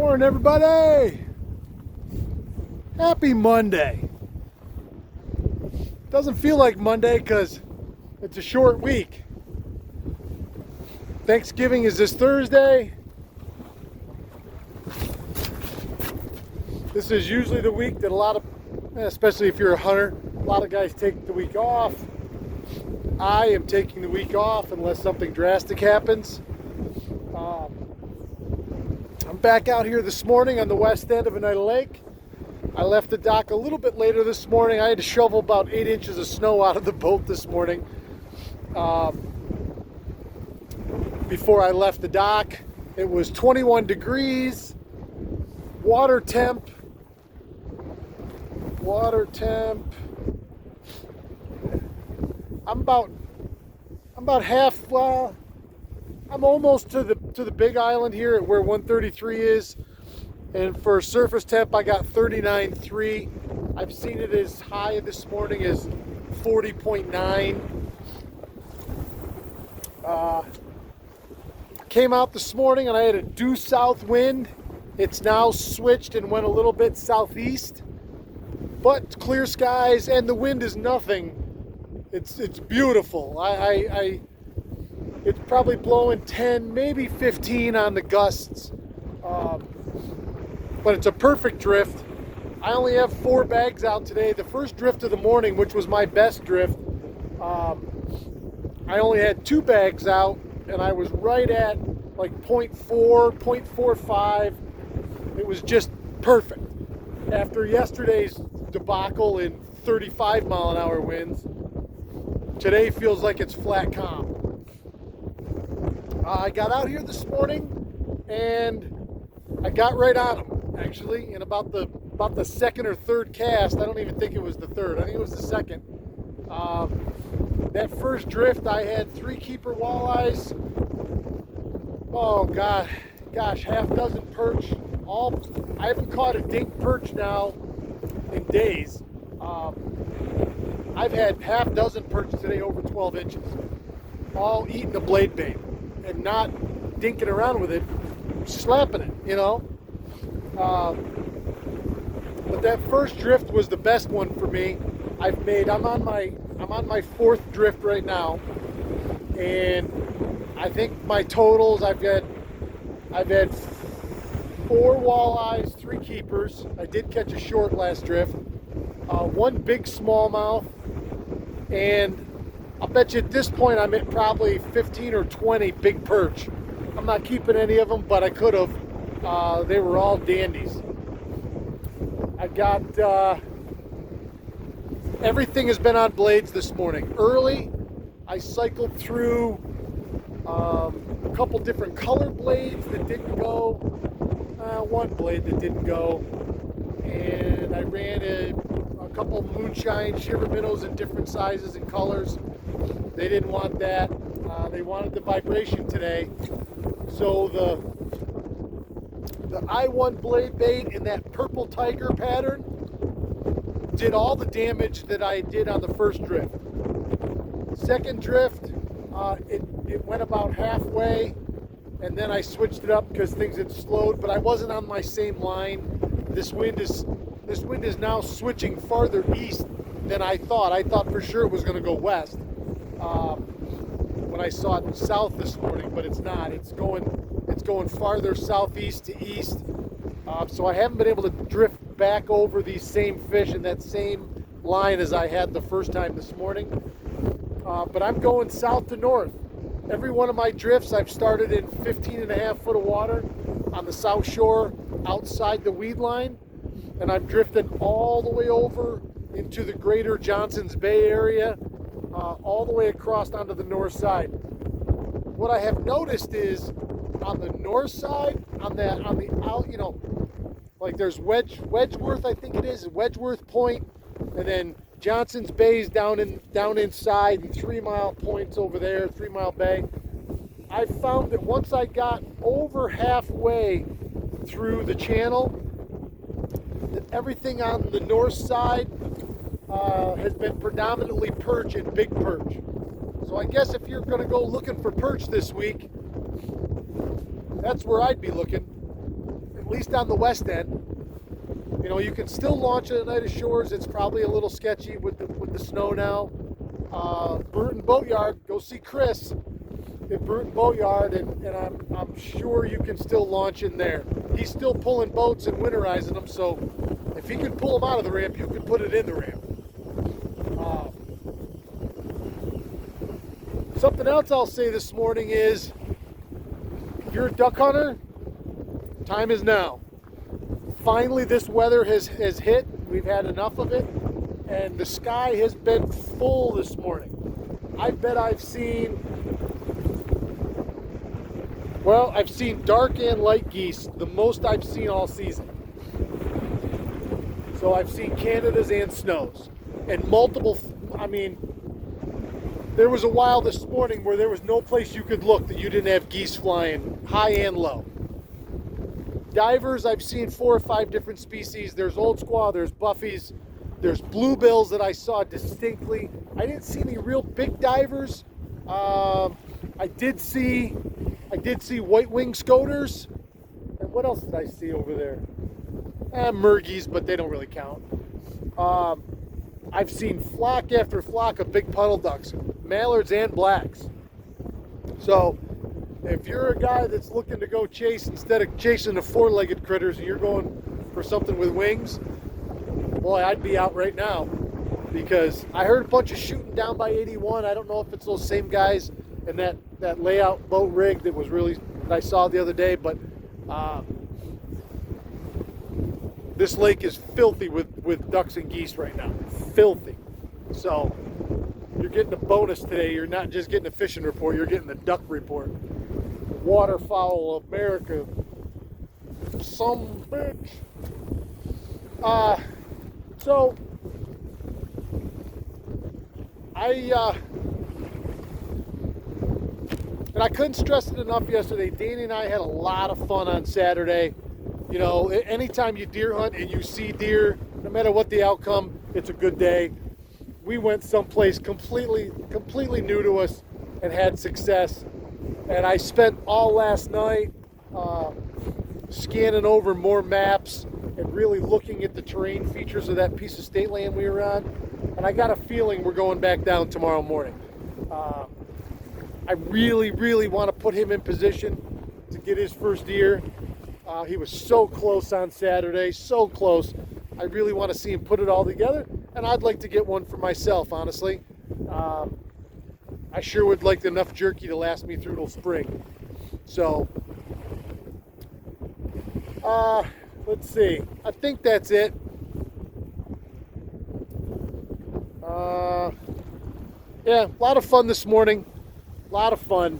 Morning, everybody. Happy Monday. Doesn't feel like Monday because it's a short week. Thanksgiving is this Thursday. This is usually the week that a lot of, especially if you're a hunter, a lot of guys take the week off. I am taking the week off unless something drastic happens. I'm back out here this morning on the west end of Oneida Lake. I left the dock a little bit later this morning. I had to shovel about 8 inches of snow out of the boat this morning before I left the dock. It was 21 degrees, water temp. I'm about half. I'm almost to the big island here at where 133 is, and for surface temp I got 39.3. I've seen it as high this morning as 40.9. Came out this morning and I had a due south wind. It's now switched and went a little bit southeast, but clear skies and the wind is nothing. It's beautiful. It's probably blowing 10, maybe 15 on the gusts, but it's a perfect drift. I only have 4 bags out today. The first drift of the morning, which was my best drift, I only had 2 bags out, and I was right at like 0.4, 0.45. It was just perfect. After yesterday's debacle in 35 mile an hour winds, today feels like it's flat calm. I got out here this morning and I got right on them, actually, in about the second or third cast. I don't even think it was the third. I think it was the second. That first drift, I had 3 keeper walleyes. Oh gosh, half dozen perch. I haven't caught a dink perch now in days. I've had half dozen perch today over 12 inches, all eating the blade bait and not dinking around with it, slapping it, you know. But that first drift was the best one for me. I'm on my 4th drift right now, and I think my totals, I've had 4 walleyes, 3 keepers. I did catch a short last drift, 1 big smallmouth, and I'll bet you at this point I'm at probably 15 or 20 big perch. I'm not keeping any of them, but I could have. They were all dandies. I got everything has been on blades this morning. Early, I cycled through a couple different color blades that didn't go. 1 blade that didn't go, and I ran a couple moonshine shiver minnows in different sizes and colors. They didn't want that. They wanted the vibration today. So the I1 blade bait in that purple tiger pattern did all the damage that I did on the first drift. Second drift, it went about halfway, and then I switched it up because things had slowed, but I wasn't on my same line. This wind is now switching farther east than I thought. I thought for sure it was going to go west when I saw it south this morning, but it's not. It's going farther southeast to east. So I haven't been able to drift back over these same fish in that same line as I had the first time this morning. But I'm going south to north. Every one of my drifts I've started in 15.5 foot of water on the south shore outside the weed line, and I've drifted all the way over into the greater Johnson's Bay area, all the way across onto the north side. What I have noticed is on the north side, on the out, you know, like there's Wedgeworth, I think it is, Wedgeworth Point, and then Johnson's Bay's down inside, and 3 Mile Point's over there, 3 Mile Bay. I found that once I got over halfway through the channel, that everything on the north side has been predominantly perch and big perch. So I guess if you're going to go looking for perch this week, that's where I'd be looking. at least on the west end. You know, you can still launch at Oneida Shores. It's probably a little sketchy with the snow now. Bruton Boatyard, go see Chris at Bruton Boatyard, and I'm sure you can still launch in there. He's still pulling boats and winterizing them, so if he can pull them out of the ramp, you can put it in the ramp. Something else I'll say this morning is, if you're a duck hunter, time is now. Finally, this weather has hit. We've had enough of it, and the sky has been full this morning. I bet I've seen dark and light geese, the most I've seen all season. So I've seen Canadas and snows, and multiple, there was a while this morning where there was no place you could look that you didn't have geese flying, high and low. Divers, I've seen 4 or 5 different species. There's old squaw, there's buffies, there's bluebills that I saw distinctly. I didn't see any real big divers. I did see white-winged scoters. And what else did I see over there? Murgies, but they don't really count. I've seen flock after flock of big puddle ducks, mallards and blacks. So if you're a guy that's looking to go chase, instead of chasing the 4-legged critters, and you're going for something with wings, boy, I'd be out right now, because I heard a bunch of shooting down by 81. I don't know if it's those same guys in that layout boat rig that I saw the other day, but this lake is filthy with ducks and geese right now. Filthy. So you're getting a bonus today. You're not just getting a fishing report, you're getting the duck report. Waterfowl of America. Some bitch. So I couldn't stress it enough yesterday. Danny and I had a lot of fun on Saturday. You know, anytime you deer hunt and you see deer, no matter what the outcome, it's a good day. We went someplace completely new to us and had success. And I spent all last night scanning over more maps and really looking at the terrain features of that piece of state land we were on. And I got a feeling we're going back down tomorrow morning. I really want to put him in position to get his first deer. He was so close on Saturday, so close. I really want to see him put it all together, and I'd like to get one for myself, honestly. I sure would like enough jerky to last me through till spring. So, let's see. I think that's it. Yeah, a lot of fun this morning. A lot of fun.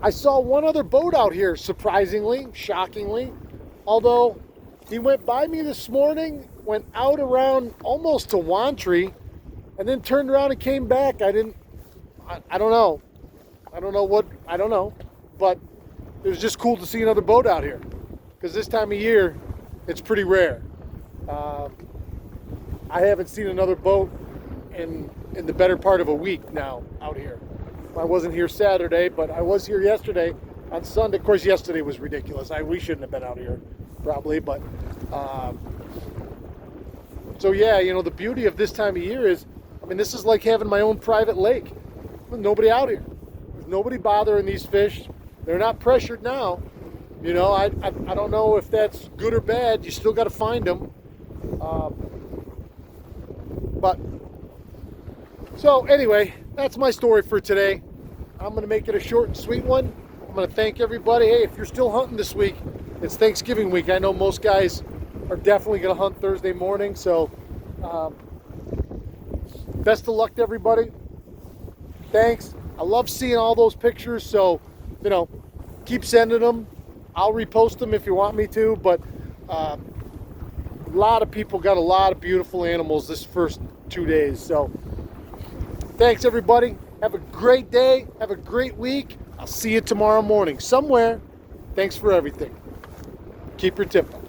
I saw one other boat out here, surprisingly, shockingly. Although he went by me this morning, went out around almost to Wantry, and then turned around and came back. I don't know. I don't know. But it was just cool to see another boat out here, because this time of year, it's pretty rare. I haven't seen another boat in the better part of a week now out here. I wasn't here Saturday, but I was here yesterday on Sunday. Of course, yesterday was ridiculous. We shouldn't have been out here, probably. But so yeah, you know, the beauty of this time of year is, this is like having my own private lake. There's nobody out here. There's nobody bothering these fish. They're not pressured now. You know, I don't know if that's good or bad. You still got to find them. But so anyway, that's my story for today. I'm going to make it a short and sweet one. I'm going to thank everybody. Hey, if you're still hunting this week, it's Thanksgiving week. I know most guys are definitely going to hunt Thursday morning. So best of luck to everybody. Thanks. I love seeing all those pictures. So, you know, keep sending them. I'll repost them if you want me to. But a lot of people got a lot of beautiful animals this first 2 days. So thanks, everybody. Have a great day. Have a great week. I'll see you tomorrow morning somewhere. Thanks for everything. Keep your tip up.